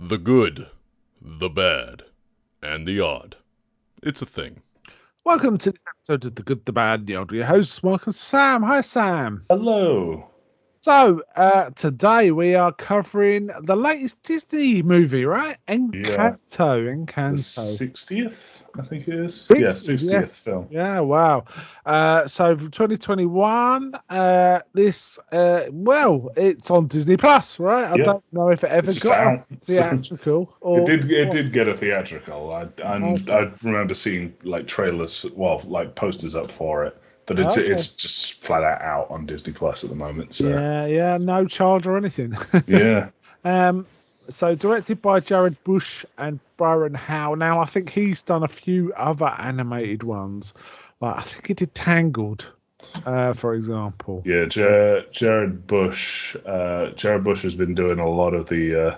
The good, the bad, and the odd. It's a thing. Welcome to this episode of The Good, the Bad, the Odd. Your host, Mark and Sam. Hi, Sam. Hello. So, today we are covering the latest Disney movie, right? Encanto. The 60th, I think it is. 60th, 60th film. Yeah, wow. So, from 2021, it's on Disney Plus, right? I don't know if it ever got a theatrical. Or It did get a theatrical. I remember seeing trailers, posters up for it. But it's just flat out on Disney Plus at the moment. So. Yeah, no charge or anything. Yeah. So directed by Jared Bush and Byron Howe. Now I think he's done a few other animated ones. Like I think he did Tangled, for example. Yeah, Jared Bush. Jared Bush has been doing a lot of the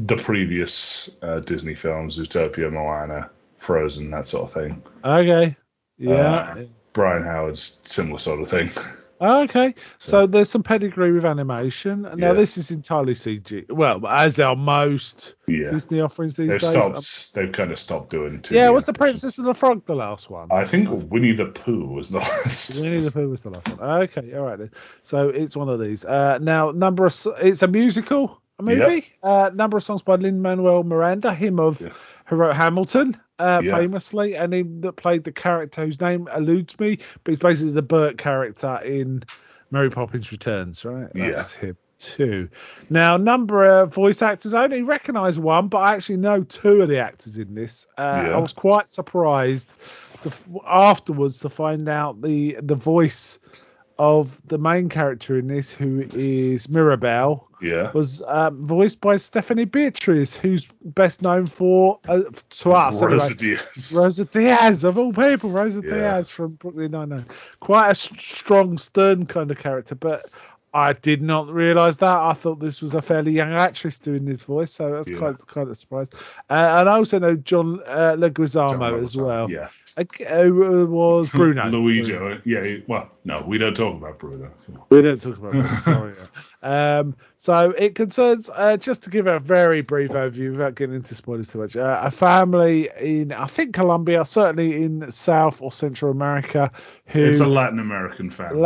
previous Disney films: Zootopia, Moana, Frozen, that sort of thing. Okay. Yeah. Brian Howard's similar sort of thing. Okay, so there's some pedigree with animation. Now this is entirely CG. Well, as are most Disney offerings these days. They've kind of stopped doing 2D. Yeah, was the Princess and the Frog the last one? I think Winnie the Pooh was the last. Winnie the Pooh was the last one. Okay, all right then. So it's one of these. Now, it's a musical movie. Yep. Number of songs by Lin-Manuel Miranda, who wrote Hamilton. Famously, and he that played the character whose name eludes me, but he's basically the Bert character in Mary Poppins Returns, right? That's him too. Now, number of voice actors, I only recognise one, but I actually know two of the actors in this. I was quite surprised afterwards to find out the voice of the main character in this, who is Mirabelle, was voiced by Stephanie Beatriz, who's best known for to us Rosa Diaz. Rosa Diaz, of all people, Diaz from Brooklyn Nine-Nine. Quite a strong, stern kind of character, but I did not realise that. I thought this was a fairly young actress doing this voice, so I was quite surprised. And I also know John Leguizamo as well. Yeah. Who was Bruno. Luigi. Yeah, well, no, we don't talk about Bruno. We don't talk about Bruno, sorry. So it concerns, just to give a very brief overview without getting into spoilers too much, a family in, I think, Colombia, certainly in South or Central America. It's a Latin American family.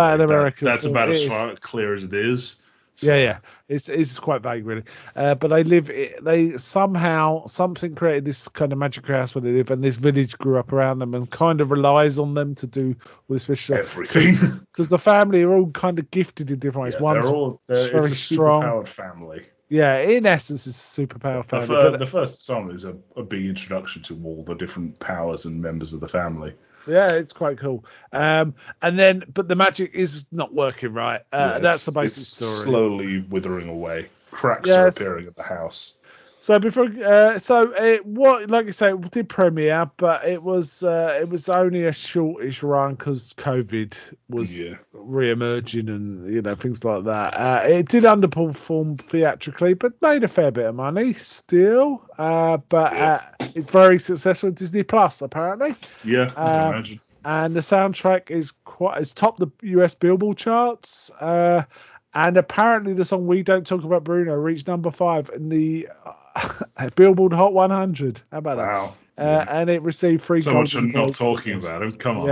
That's about as clear as it is. So. Yeah, it's quite vague really, but they somehow something created this kind of magic house where they live, and this village grew up around them and kind of relies on them to do all this special everything. Because the family are all kind of gifted in different ways. It's very a strong, superpowered family. Yeah, in essence, it's a superpower family. The first song is a big introduction to all the different powers and members of the family. Yeah, it's quite cool. But the magic is not working right. That's the basic story. Slowly withering away. Cracks are appearing at the house. So like I say, it did premiere, but it was only a shortish run because COVID was re-emerging and things like that. It did underperform theatrically, but made a fair bit of money still. It's very successful at Disney Plus apparently. Yeah, I can imagine. And the soundtrack is topped the US Billboard charts. And apparently the song "We Don't Talk About Bruno" reached number 5 in the Billboard Hot 100. How about that? And it received 3 so much for not talking about him. Come on,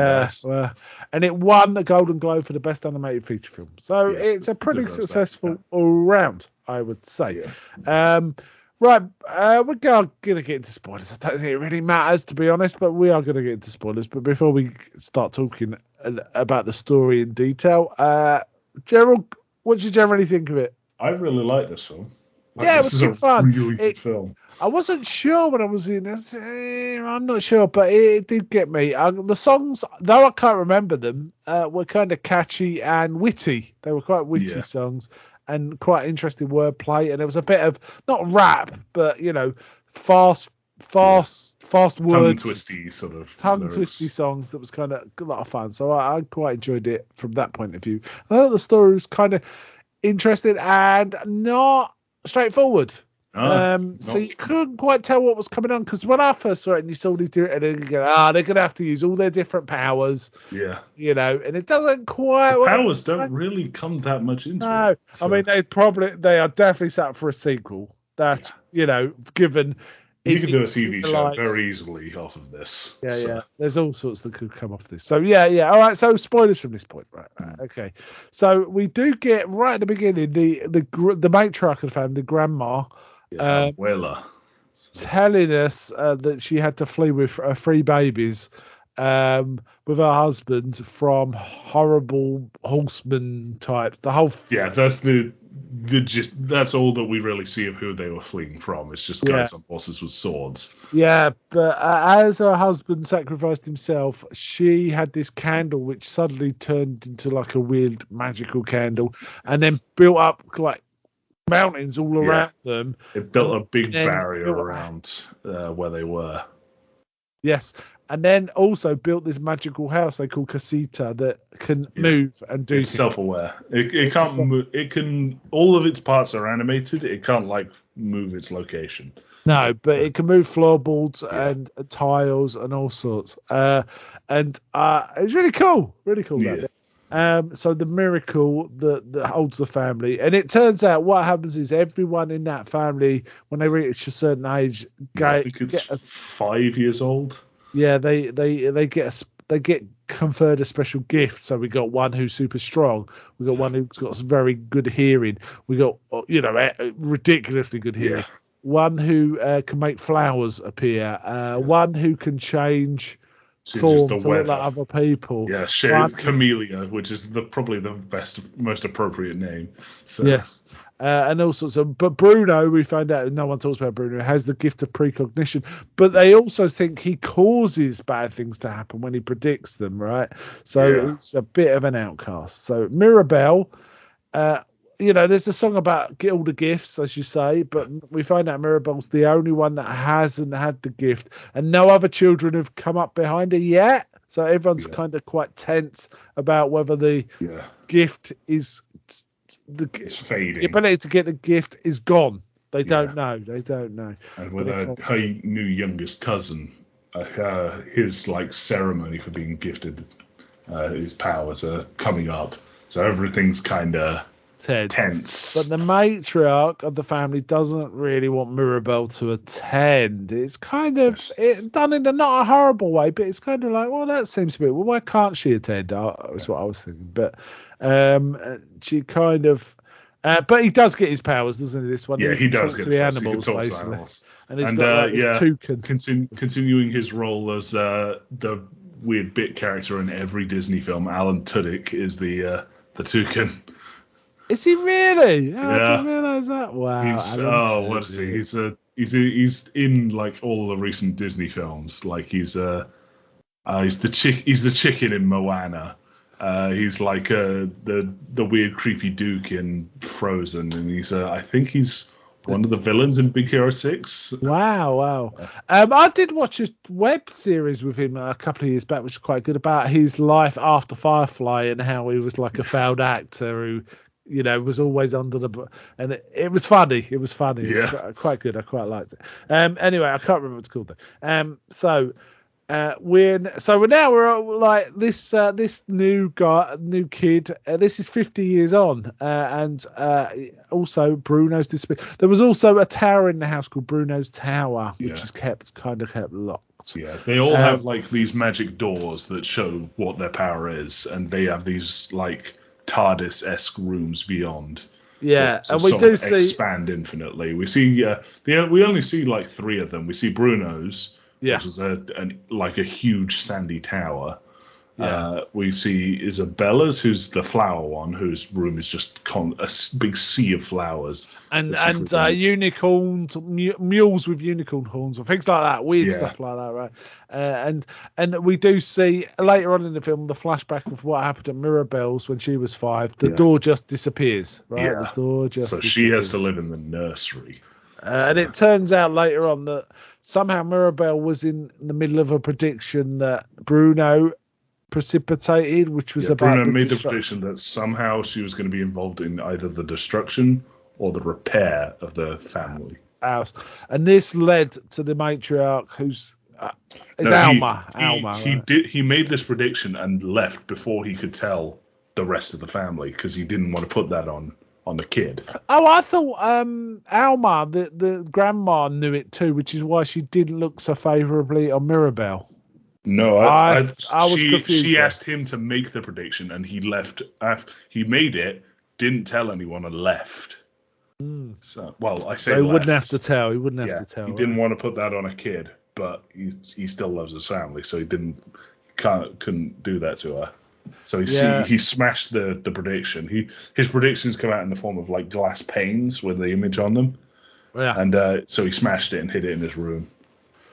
and it won the Golden Globe for the best animated feature film. So it's a pretty successful all round, I would say. Right, we're going to get into spoilers. I don't think it really matters, to be honest, but we are going to get into spoilers. But before we start talking about the story in detail, Gerald, what did you generally think of it? I really like this film. This was good fun. Really good film. I wasn't sure when I was in this. I'm not sure, but it did get me. The songs, though I can't remember them, were kind of catchy and witty. They were quite witty songs and quite interesting wordplay. And there was a bit of, not rap, but, fast words. Tongue-twisty sort of Tongue-twisty songs that was kind of a lot of fun. So I quite enjoyed it from that point of view. I thought the story was kind of interesting and not straightforward. So you couldn't quite tell what was coming on, because when I first saw it and you saw these different, they're going to have to use all their different powers. Yeah. And it doesn't quite. The powers don't really come that much into it. So. I mean, they are definitely set up for a sequel. That's given. You could do a TV show very easily off of this. Yeah, yeah. There's all sorts that could come off this. So yeah. All right. So spoilers from this point, right? Okay. So we do get right at the beginning the matriarch of the family, the grandma, abuela, telling us that she had to flee with 3 babies, with her husband from horrible horseman type. The whole that's that's all that we really see of who they were fleeing from. It's just guys on horses with swords. Yeah, but as her husband sacrificed himself, she had this candle which suddenly turned into like a weird magical candle, and then built up like mountains all around them. It built a big barrier around where they were. Yes. And then also built this magical house they call Casita that can move and do. It's self-aware. It can't move. It can. All of its parts are animated. It can't move its location. No, but it can move floorboards and tiles and all sorts. And it's really cool. Really cool. So the miracle that holds the family, and it turns out what happens is everyone in that family, when they reach a certain age, I think it's 5 years old. Yeah, they get conferred a special gift. So we got one who's super strong. We got one who's got very good hearing. We got ridiculously good hearing. Yeah. One who can make flowers appear. One who can change form to look like other people. Yeah, Camellia, which is probably the best, most appropriate name. So. Yes. And all sorts of, but Bruno, we find out, no one talks about Bruno, has the gift of precognition, but they also think he causes bad things to happen when he predicts them, right? So it's a bit of an outcast. So Mirabelle, there's a song about all the gifts, as you say, but we find out Mirabelle's the only one that hasn't had the gift, and no other children have come up behind her yet. So everyone's kind of quite tense about whether the gift is... It's fading. The ability to get the gift is gone. They don't know. And with her new youngest cousin, his ceremony for being gifted his powers are coming up. So everything's kind of tense. But the matriarch of the family doesn't really want Mirabelle to attend. It's kind of done in not a horrible way, but it's kind of like, well, that seems a bit. Well, why can't she attend? That's what I was thinking. But she kind of. But he does get his powers, doesn't he? This one. Yeah, he does get the animals, basically. And he's got this toucan. Continuing his role as the weird bit character in every Disney film, Alan Tudyk is the toucan. Is he really? I didn't realise that. Wow. What is he? He's in all the recent Disney films. He's the chicken in Moana. He's the weird creepy Duke in Frozen, and I think he's one of the villains in Big Hero 6. Wow. I did watch a web series with him a couple of years back, which was quite good, about his life after Firefly and how he was like a failed actor who, was always under the... And it was funny. It was Yeah. Quite good. I quite liked it. Anyway, I can't remember what it's called though. So we're this new kid. This is 50 years on, and also Bruno's disappeared. There was also a tower in the house called Bruno's Tower, which is kept locked. Yeah, they all have these magic doors that show what their power is, and they have these TARDIS-esque rooms beyond. Yeah, and we do see expand infinitely. We see we only see 3 of them. We see Bruno's. Yeah. Which is a huge sandy tower. Yeah. We see Isabella's, who's the flower one, whose room is just a big sea of flowers. And unicorns, mules with unicorn horns, or things like that, weird stuff like that, right? And we do see later on in the film the flashback of what happened at Mirabelle's when she was 5. The door just disappears, right? Yeah. The door just disappears. She has to live in the nursery. And it turns out later on that somehow Mirabelle was in the middle of a prediction that Bruno precipitated, which was about... Bruno made the prediction that somehow she was going to be involved in either the destruction or the repair of the family house. And this led to the matriarch, who's... Alma. He made this prediction and left before he could tell the rest of the family, because he didn't want to put that on on the kid. Oh, I thought Alma, the grandma, knew it too, which is why she didn't look so favourably on Mirabelle. No, I was confused. She asked him to make the prediction, and he left. He made it, didn't tell anyone, and left. So, well, I say so he left. wouldn't have to tell. He wouldn't have to tell. He didn't want to put that on a kid, but he still loves his family, so he couldn't do that to her. So he smashed the prediction. His predictions come out in the form of like glass panes with the image on them. Yeah. And so he smashed it and hid it in his room.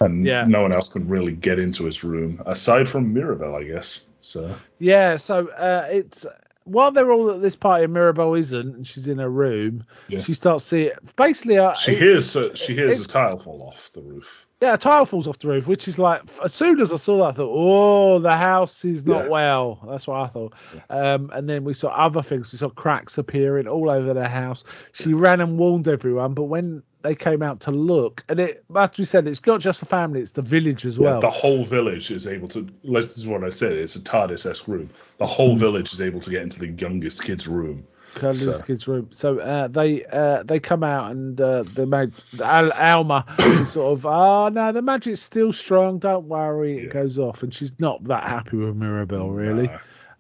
And no one else could really get into his room aside from Mirabelle, I guess. So it's while they're all at this party and Mirabelle isn't, and she's in her room, she starts seeing basically. She hears a tile fall off the roof. Yeah, a tile falls off the roof, which is like, as soon as I saw that, I thought, oh, the house is not well. That's what I thought. Yeah. And then we saw other things. We saw cracks appearing all over the house. She ran and warned everyone, but when they came out to look, and as we said, it's not just the family, it's the village as well. The whole village is able to, this is what I said, it's a TARDIS-esque room. The whole village is able to get into the youngest kid's room. Kid's room. So they come out and Alma is sort of, no, the magic's still strong, don't worry. It goes off, and she's not that happy with Mirabelle really.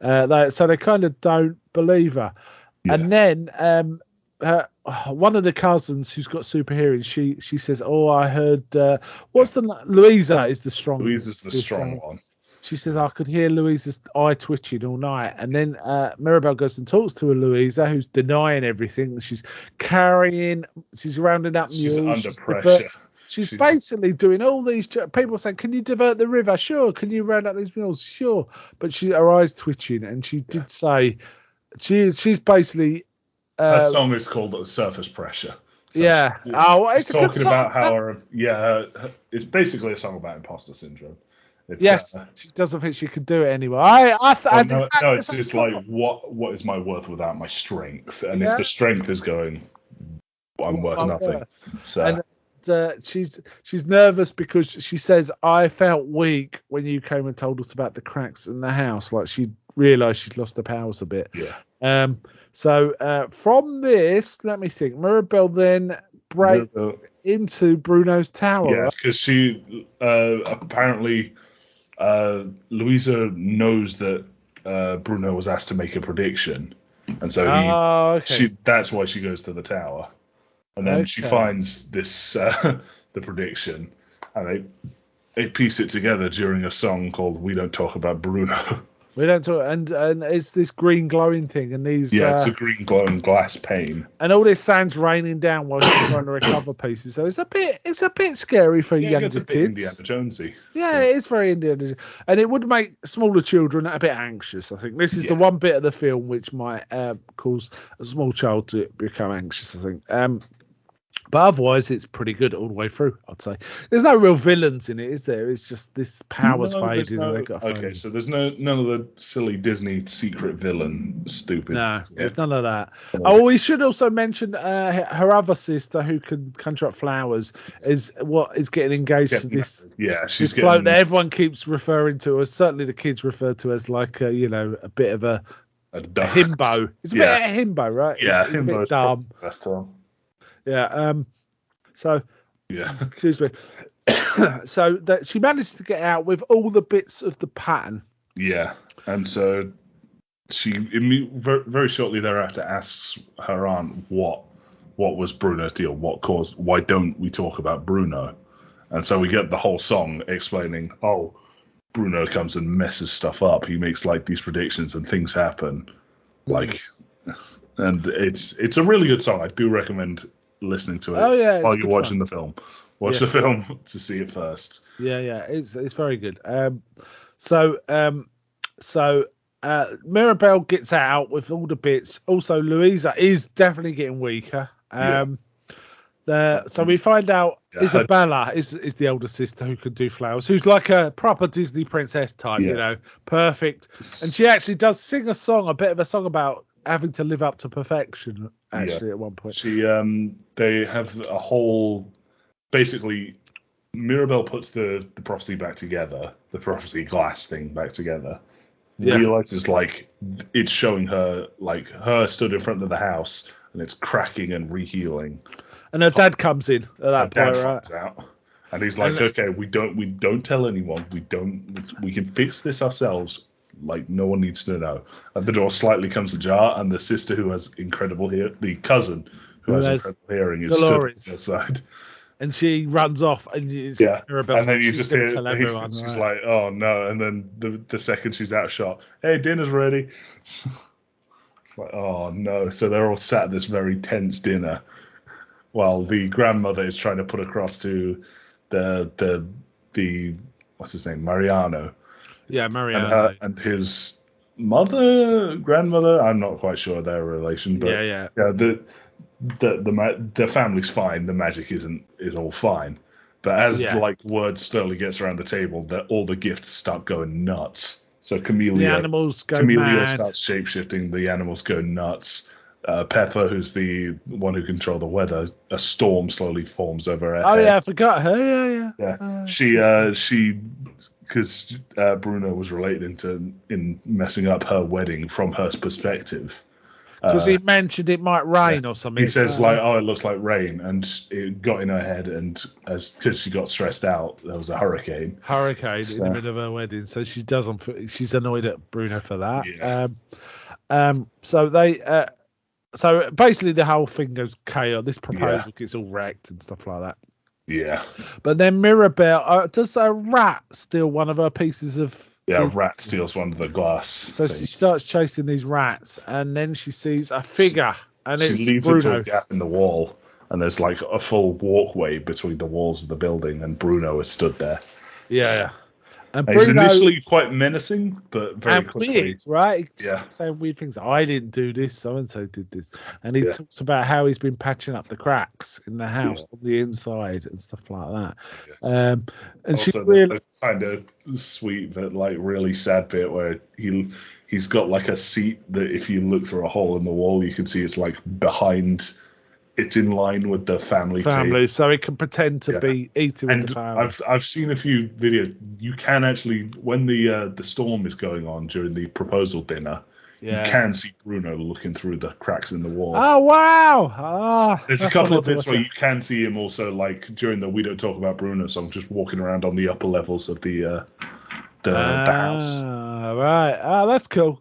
So they kind of don't believe her. And then one of the cousins who's got super hearing, she says, I heard Louisa is the strong. Louisa's the strong one. She says, I could hear Louisa's eye twitching all night. And then Mirabelle goes and talks to Louisa, who's denying everything. She's rounding up mules. She's under pressure. She's basically doing all these. People saying, can you divert the river? Sure. Can you round up these mules? Sure. But her eyes twitching. And she did say, she's basically. Her song is called Surface Pressure. So it's talking about how it's basically a song about imposter syndrome. She doesn't think she could do it anyway. It's just like what is my worth without my strength? And if the strength is going, I'm worth nothing. So and she's nervous because she says, I felt weak when you came and told us about the cracks in the house. Like she realised she'd lost her powers a bit. Yeah. So from this, let me think. Mirabelle then breaks into Bruno's tower. Yeah, because she apparently. Louisa knows that Bruno was asked to make a prediction, and so that's why she goes to the tower, and then she finds this the prediction, and they piece it together during a song called "We Don't Talk About Bruno." We don't talk, and it's this green glowing thing, and these it's a green glowing glass pane, and all this sand's raining down while she's trying to recover pieces. So it's a bit scary for younger it's a bit kids. Indiana Jonesy. Yeah, it's very Indiana Jonesy, and it would make smaller children a bit anxious. I think this is the one bit of the film which might cause a small child to become anxious. I think. But otherwise, it's pretty good all the way through, I'd say. There's no real villains in it, is there? It's just this power's fading. So there's none of the silly Disney secret villain stupid. No, there's none of that. Oh, we should also mention her other sister who can conjure up flowers is getting engaged to this. Yeah, she's this bloke that everyone keeps referring to as, certainly the kids refer to as like a bit of a himbo. It's a bit of a himbo, right? Yeah, it's a bit dumb. Best term. Yeah. Excuse me. So that she manages to get out with all the bits of the pattern. Yeah, and so she very shortly thereafter asks her aunt what was Bruno's deal, why don't we talk about Bruno? And so we get the whole song explaining, Bruno comes and messes stuff up. He makes like these predictions and things happen. And it's a really good song. I do recommend listening to it while you're watching the film. Watch the film to see it first. Yeah, it's very good. So Mirabelle gets out with all the bits. Also, Louisa is definitely getting weaker. So we find out Isabella is the older sister who can do flowers, who's like a proper Disney princess type, perfect. And she actually does sing a bit of a song about having to live up to perfection, actually, at one point. They have a whole... Basically, Mirabelle puts the prophecy back together, the prophecy glass thing back together. Realizes, like, it's showing her, like, her stood in front of the house and it's cracking and rehealing. And her dad comes in at that point, dad right? finds out, and he's like, "Okay, we don't tell anyone. We can fix this ourselves. Like, no one needs to know." And the door slightly comes ajar, and the sister who has incredible hearing, the cousin who has incredible hearing, is Dolores. stood outside. And she runs off, and and then you just hear tell everyone, she's like, "Oh no!" And then the second she's out shot, "Hey, dinner's ready." It's like, oh no! So they're all sat at this very tense dinner, while the grandmother is trying to put across to the what's his name, Mariano. Yeah, Mariano. And his grandmother. I'm not quite sure their relation, but yeah. The family's fine. The magic is all fine. But as like word slowly gets around the table, that all the gifts start going nuts. So the animals go Camellia mad. starts shapeshifting. The animals go nuts. Pepper, who's the one who controls the weather, a storm slowly forms over her head. Oh yeah, I forgot her. Yeah. She because Bruno was related in messing up her wedding from her perspective. Because he mentioned it might rain or something. He says like, "Oh, it looks like rain," and it got in her head, and because she got stressed out, there was a hurricane. In the middle of her wedding, so she's annoyed at Bruno for that. Yeah. So basically the whole thing goes chaos. This proposal gets all wrecked and stuff like that. Yeah. But then Mirabelle, does a rat steal one of her pieces of? Yeah, a rat steals one of the glass. So she starts chasing these rats, and then she sees a figure, and she leads into a gap in the wall, and there's like a full walkway between the walls of the building, and Bruno is stood there. Yeah. And he's initially quite menacing, but very quickly. Weird, right? He just saying weird things. I didn't do this, so and so did this, and he talks about how he's been patching up the cracks in the house on the inside and stuff like that. Yeah. And also, she really kind of sweet but like really sad bit where he's got like a seat that if you look through a hole in the wall, you can see it's like behind. It's in line with the family table. So he can pretend to be eating with the family. I've seen a few videos. You can actually, when the storm is going on during the proposal dinner, you can see Bruno looking through the cracks in the wall. Oh wow! There's a couple of bits where you can see him also, like during the "We Don't Talk About Bruno" song, just walking around on the upper levels of the house. Right. That's cool.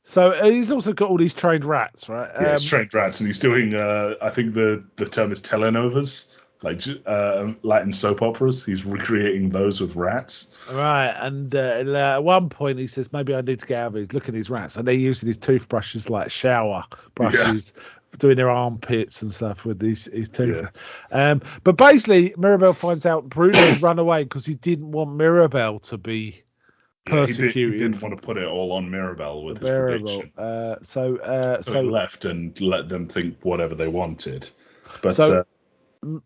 So he's also got all these trained rats, right? Yeah, he's trained rats, and he's doing, I think the term is telenovas, like Latin soap operas. He's recreating those with rats. Right, and at one point he says, maybe I need to get out of here. He's looking at these rats, and they're using his toothbrushes like shower brushes, doing their armpits and stuff with his toothbrush. Yeah. But basically, Mirabelle finds out Bruno's run away because he didn't want Mirabelle to be persecuted. He didn't want to put it all on Mirabelle with his prediction. So he left and let them think whatever they wanted. But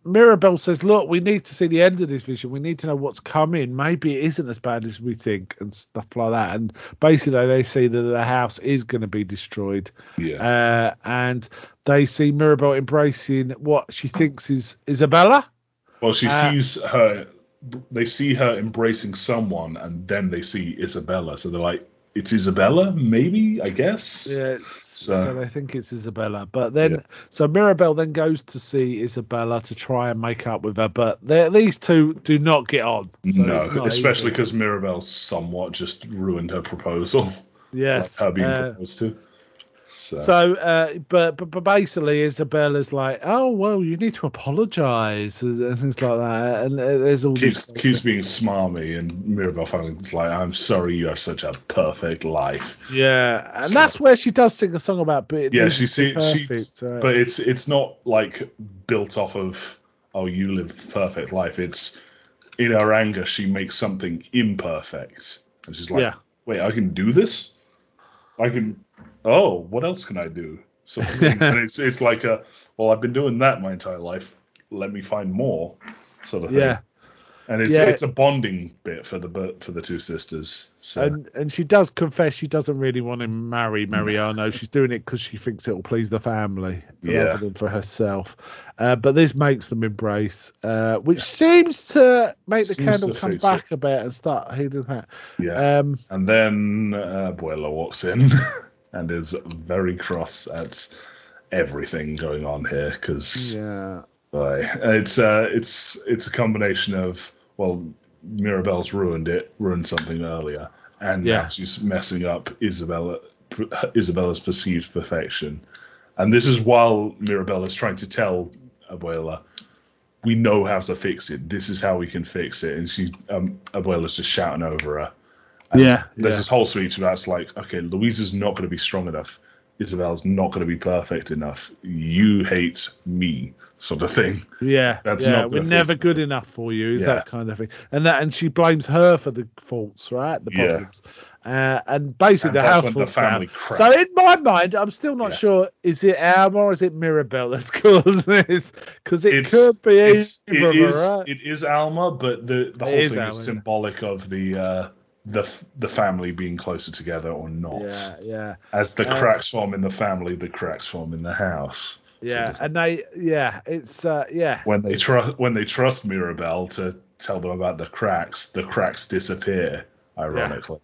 Mirabelle says, look, we need to see the end of this vision. We need to know what's coming. Maybe it isn't as bad as we think and stuff like that. And basically they see that the house is going to be destroyed. Yeah. And they see Mirabelle embracing what she thinks is Isabella. Well, she sees her. They see her embracing someone, and then they see Isabella. So they're like, "It's Isabella, maybe, I guess." Yeah. So they think it's Isabella, but then so Mirabelle then goes to see Isabella to try and make up with her, but these two do not get on. So no, especially because Mirabelle's somewhat just ruined her proposal. Yes, like her being proposed to. But basically Isabella's like, oh well, you need to apologise and things like that, and there's all keeps being smarmy, and Mirabelle finally is like, I'm sorry, you have such a perfect life. Yeah, and that's where she does sing a song about being perfect. Right? But it's not like built off of you live perfect life. It's in her anger she makes something imperfect, and she's like, wait, I can do this. I can. Oh, what else can I do? So and it's like I've been doing that my entire life. Let me find more, sort of thing. Yeah. And it's a bonding bit for the two sisters. So. And she does confess she doesn't really want to marry Mariano. She's doing it because she thinks it will please the family rather than for herself. But this makes them embrace, which seems to make the candle come back a bit and start healing her. Yeah. And then Abuela walks in. and is very cross at everything going on here because it's a combination of, well, Mirabelle's ruined something earlier, and now she's messing up Isabella's perceived perfection. And this is while Mirabelle is trying to tell Abuela, we know how to fix it. This is how we can fix it. And Abuela's just shouting over her. And there's this whole speech about, like, okay, Louisa's not going to be strong enough. Isabella's not going to be perfect enough. You hate me, sort of thing. Yeah, we're never good enough for you, is that kind of thing. And she blames her for the faults, right? The problems. And basically the house falls down. So in my mind, I'm still not sure, is it Alma or is it Mirabelle that's causing this? Because it could be either, right? It is Alma, but the whole thing is symbolic of the family being closer together or not. Yeah. As the cracks form in the family, the cracks form in the house. Yeah, sort of. and it's When they trust Mirabelle to tell them about the cracks disappear. Ironically.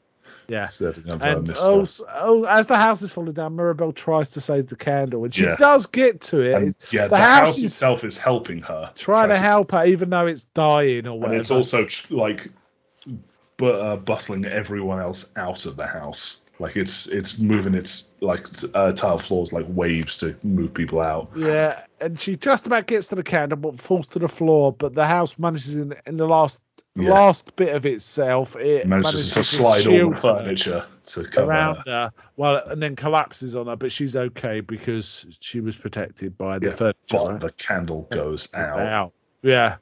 Yeah. Setting up and also, as the house is falling down, Mirabelle tries to save the candle, and she does get to it. And, the house itself is helping her. Trying to help her, even though it's dying or whatever. And it's also like bustling everyone else out of the house. Like it's moving its tile floors like waves to move people out. Yeah, and she just about gets to the candle but falls to the floor. But the house manages in the last bit of itself. It manages to slide all the furniture to cover around her. Well, and then collapses on her, but she's okay because she was protected by the furniture. But the candle goes out. Yeah.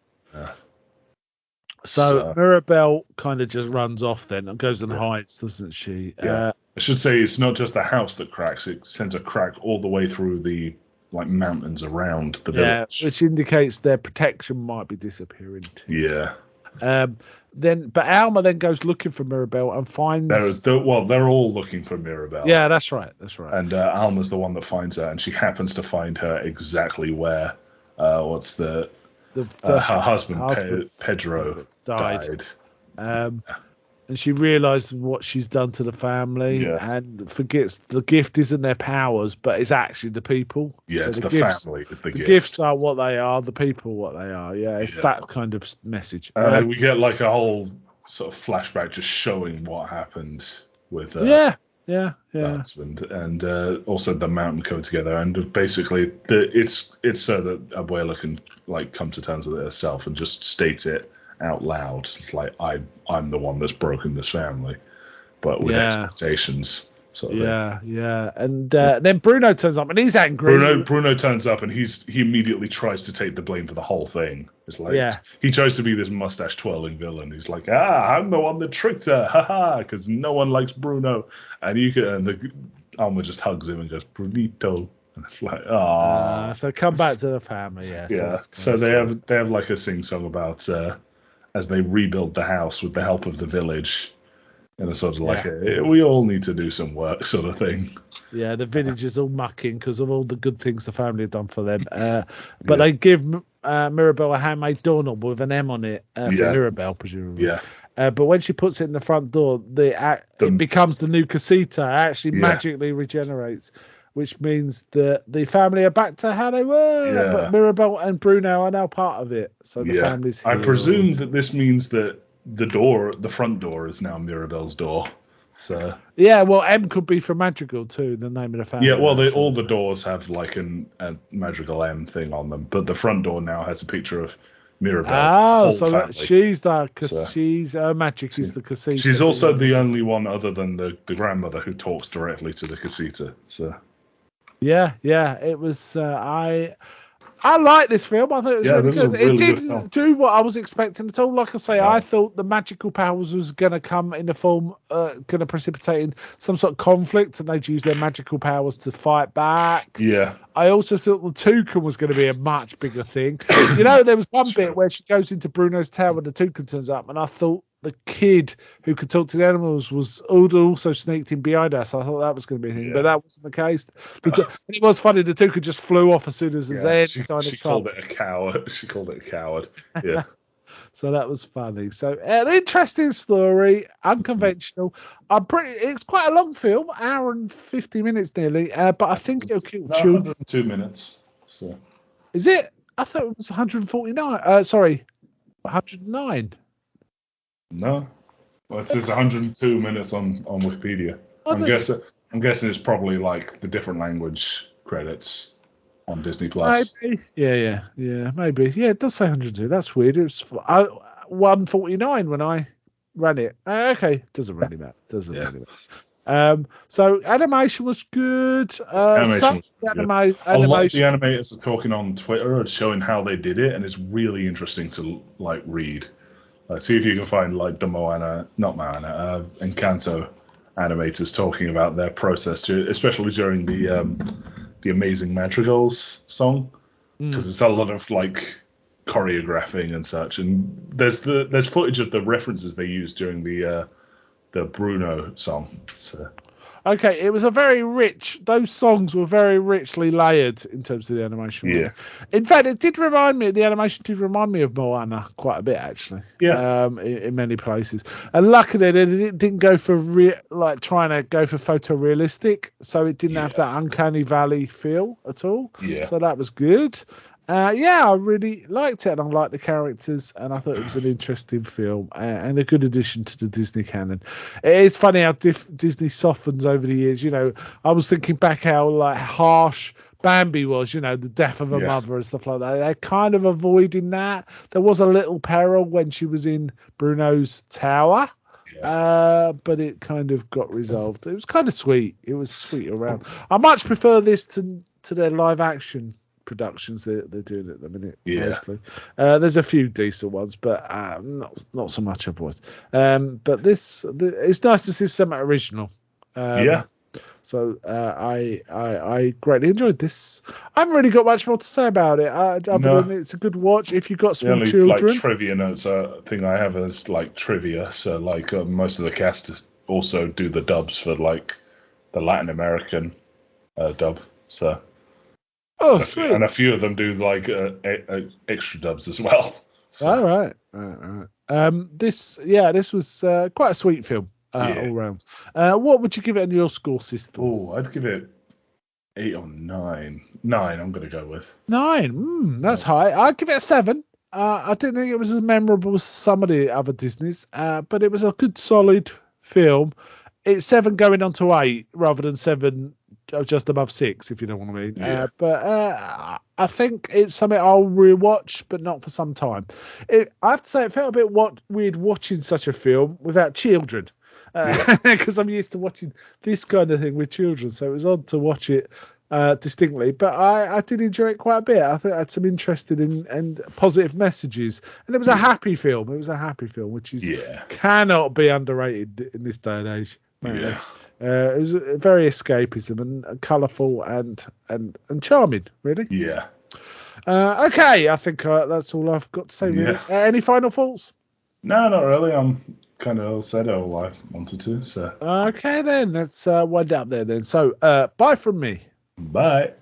So Mirabelle kind of just runs off then and goes and hides, doesn't she? Yeah. I should say it's not just the house that cracks; it sends a crack all the way through the mountains around the village. Yeah, which indicates their protection might be disappearing too. Yeah. But Alma then goes looking for Mirabelle and finds. They're all looking for Mirabelle. Yeah, that's right. And Alma's the one that finds her, and she happens to find her exactly where her husband Pedro died. And she realizes what she's done to the family and forgets the gift isn't their powers, but it's actually the people. Yeah, so it's the family. It's the gift. Gifts are what they are, the people what they are. Yeah, it's that kind of message. We get like a whole sort of flashback just showing what happened with the husband, and also the mountain come together, and basically it's so that Abuela can come to terms with it herself and just state it out loud. It's like I'm the one that's broken this family, but with expectations. Sort of thing. And then Bruno turns up and he's angry. Bruno turns up and he immediately tries to take the blame for the whole thing. It's like he tries to be this mustache twirling villain. He's like, I'm the one that tricked her, haha, because no one likes Bruno. And Alma just hugs him and goes, Brunito. And it's like, so come back to the family, So they have like a sing song about as they rebuild the house with the help of the village. And it's sort of we all need to do some work sort of thing. Yeah, the village is all mucking because of all the good things the family have done for them. But they give Mirabelle a handmade doorknob with an M on it for Mirabelle, presumably. Yeah. But when she puts it in the front door, it becomes the new casita. It actually magically regenerates, which means that the family are back to how they were. Yeah. But Mirabelle and Bruno are now part of it. So the family's here. I presume that this means that the front door is now Mirabelle's door. So well, M could be for Madrigal too, the name of the family. Yeah, well, all the doors have like a Madrigal M thing on them, but the front door now has a picture of Mirabelle. So she's she's magic is the casita. She's also the only one other than the grandmother who talks directly to the casita. So it was. I like this film. I thought it was really good. It didn't do what I was expecting at all. Like I say, I thought the magical powers was going to come in the form, going to precipitate in some sort of conflict, and they'd use their magical powers to fight back. Yeah. I also thought the toucan was going to be a much bigger thing. There was one bit where she goes into Bruno's tower and the toucan turns up, and I thought the kid who could talk to the animals was also sneaked in behind us. I thought that was going to be a thing, but that wasn't the case. It was funny. The toucan just flew off as soon as his head. She called it a coward. She called it a coward. Yeah. So that was funny. So an interesting story, unconventional. It's quite a long film, hour and 50 minutes nearly. But I think it'll kill children. 102 minutes. So. Is it? I thought it was 149. Sorry, 109. No. Well, it says 102 minutes on Wikipedia. I'm guessing it's probably like the different language credits on Disney Plus. Maybe. Yeah, maybe. Yeah, it does say 102. That's weird. It was 149 when I ran it. Okay, doesn't really matter. So animation was good. Animation was good. A lot of the animators are talking on Twitter and showing how they did it, and it's really interesting to like read. See if you can find like the Encanto animators talking about their process, especially during the Amazing Madrigals song, because it's a lot of like choreographing and such. And there's footage of the references they used during the Bruno song. So. Okay, it was those songs were very richly layered in terms of the animation. Yeah. In fact, the animation did remind me of Moana quite a bit, actually. Yeah. In many places. And luckily, it didn't go for trying to go for photorealistic, so it didn't have that uncanny valley feel at all. Yeah. So that was good. I really liked it, and I liked the characters, and I thought it was an interesting film and a good addition to the Disney canon. It's funny how Disney softens over the years. I was thinking back how like harsh Bambi was, the death of a mother and stuff like that. They're kind of avoiding that. There was a little peril when she was in Bruno's tower. But it kind of got resolved. It was kind of sweet. It was sweet around. I much prefer this to their live action productions they're doing at the minute. Mostly. There's a few decent ones, but not so much otherwise. But it's nice to see something original. So I greatly enjoyed this. I haven't really got much more to say about it. Other than it's a good watch if you've got small children. Like trivia notes thing I have is like trivia. So like most of the cast also do the dubs for like the Latin American dub. So. Sweet. And a few of them do like extra dubs as well. So. All right. This was quite a sweet film all round. What would you give it in your score system? Oh, I'd give it 8 or 9. 9, I'm going to go with. 9. That's high. I'd give it a 7. I didn't think it was as memorable as some of the other Disneys, but it was a good, solid film. It's 7 going on to 8 rather than 7 just above 6, if you know what I mean. But I think it's something I'll rewatch, but not for some time. I have to say, it felt a bit weird watching such a film without children, because I'm used to watching this kind of thing with children. So it was odd to watch it distinctly, but I did enjoy it quite a bit. I think it had some interesting and positive messages, and it was a happy film. Which is cannot be underrated in this day and age. Yeah. It was very escapism and colourful and charming, really. Yeah. Okay, I think that's all I've got to say. Really. Any final thoughts? No, not really. I'm kind of said all I wanted to. So. Okay, then let's wind up there. Then. So, bye from me. Bye.